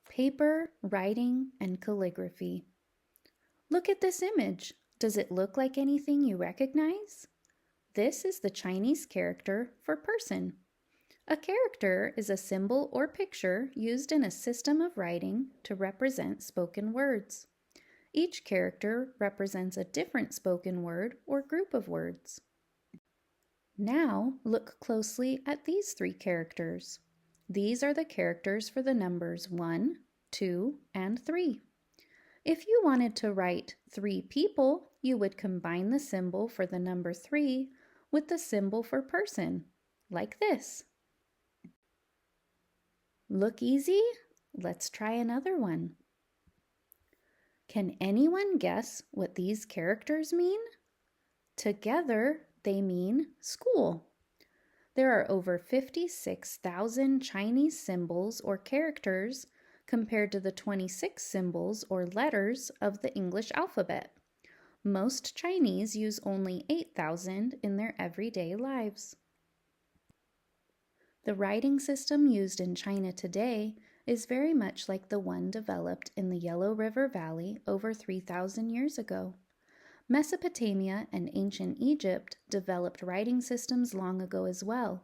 Paper, writing, and calligraphy. Look at this image. Does it look like anything you recognize? This is the Chinese character for person. A character is a symbol or picture used in a system of writing to represent spoken words. Each character represents a different spoken word or group of words. Now look closely at these three characters. These are the characters for the numbers 1, 2, and 3. If you wanted to write 3 people, you would combine the symbol for the number 3 with the symbol for person, like this. Look easy? Let's try another one. Can anyone guess what these characters mean? Together, they mean school. There are over 56,000 Chinese symbols or characters compared to the 26 symbols or letters of the English alphabet. Most Chinese use only 8,000 in their everyday lives. The writing system used in China today is very much like the one developed in the Yellow River Valley over 3,000 years ago. Mesopotamia and ancient Egypt developed writing systems long ago as well,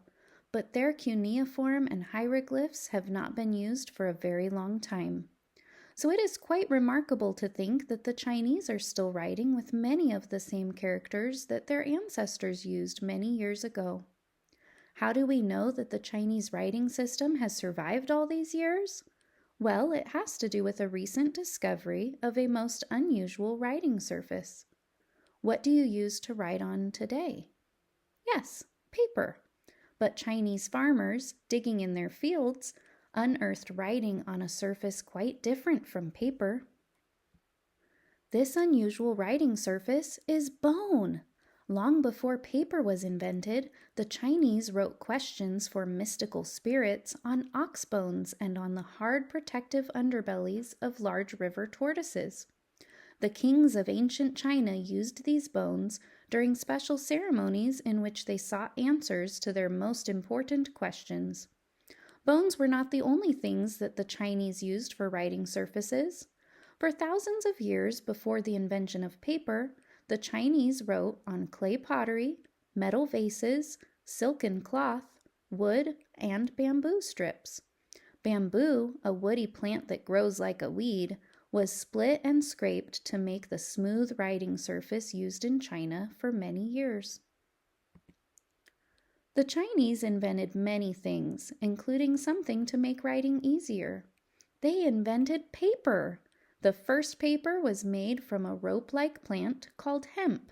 but their cuneiform and hieroglyphs have not been used for a very long time. So it is quite remarkable to think that the Chinese are still writing with many of the same characters that their ancestors used many years ago. How do we know that the Chinese writing system has survived all these years? Well, it has to do with a recent discovery of a most unusual writing surface. What do you use to write on today? Yes, paper. But Chinese farmers, digging in their fields, unearthed writing on a surface quite different from paper. This unusual writing surface is bone. Long before paper was invented, the Chinese wrote questions for mystical spirits on ox bones and on the hard protective underbellies of large river tortoises. The kings of ancient China used these bones during special ceremonies in which they sought answers to their most important questions. Bones were not the only things that the Chinese used for writing surfaces. For thousands of years before the invention of paper, the Chinese wrote on clay pottery, metal vases, silken cloth, wood, and bamboo strips. Bamboo, a woody plant that grows like a weed, was split and scraped to make the smooth writing surface used in China for many years. The Chinese invented many things, including something to make writing easier. They invented paper. The first paper was made from a rope-like plant called hemp.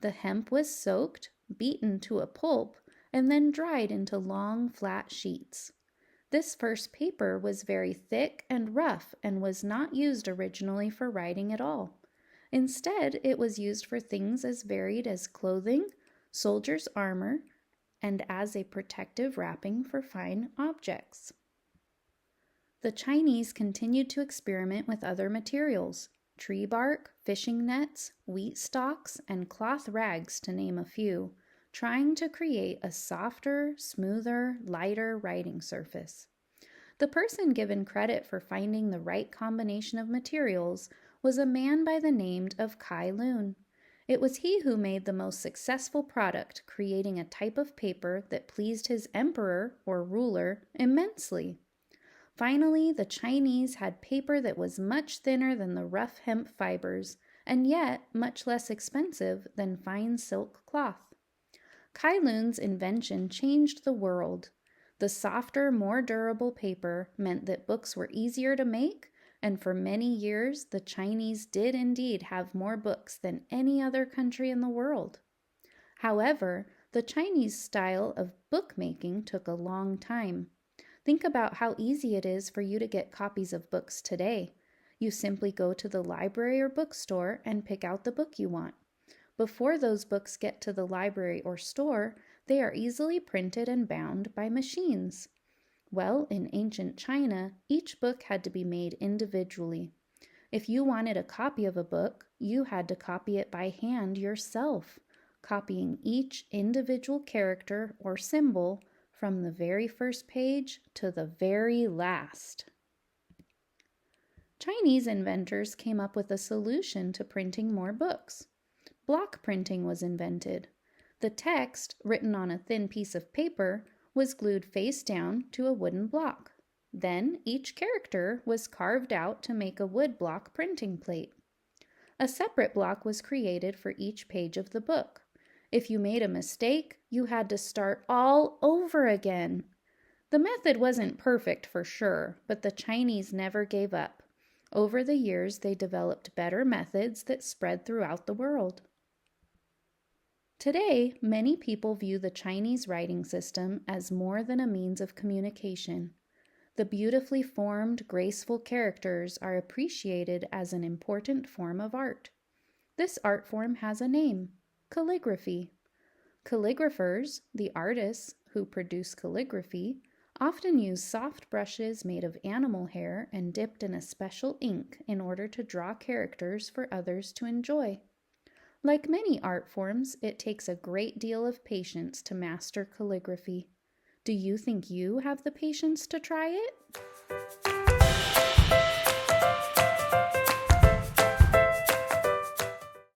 The hemp was soaked, beaten to a pulp, and then dried into long, flat sheets. This first paper was very thick and rough and was not used originally for writing at all. Instead, it was used for things as varied as clothing, soldiers' armor, and as a protective wrapping for fine objects. The Chinese continued to experiment with other materials, tree bark, fishing nets, wheat stalks, and cloth rags, to name a few, trying to create a softer, smoother, lighter writing surface. The person given credit for finding the right combination of materials was a man by the name of Kai Lun. It was he who made the most successful product, creating a type of paper that pleased his emperor or ruler immensely. Finally, the Chinese had paper that was much thinner than the rough hemp fibers, and yet much less expensive than fine silk cloth. Kai Lun's invention changed the world. The softer, more durable paper meant that books were easier to make, and for many years the Chinese did indeed have more books than any other country in the world. However, the Chinese style of bookmaking took a long time. Think about how easy it is for you to get copies of books today. You simply go to the library or bookstore and pick out the book you want. Before those books get to the library or store, they are easily printed and bound by machines. Well, in ancient China, each book had to be made individually. If you wanted a copy of a book, you had to copy it by hand yourself. copying each individual character or symbol from the very first page to the very last. Chinese inventors came up with a solution to printing more books. Block printing was invented. The text, written on a thin piece of paper, was glued face down to a wooden block. Then each character was carved out to make a wood block printing plate. A separate block was created for each page of the book. If you made a mistake, you had to start all over again. The method wasn't perfect for sure, but the Chinese never gave up. Over the years, they developed better methods that spread throughout the world. Today, many people view the Chinese writing system as more than a means of communication. The beautifully formed, graceful characters are appreciated as an important form of art. This art form has a name: calligraphy. Calligraphers, the artists who produce calligraphy, often use soft brushes made of animal hair and dipped in a special ink in order to draw characters for others to enjoy. Like many art forms, it takes a great deal of patience to master calligraphy. Do you think you have the patience to try it?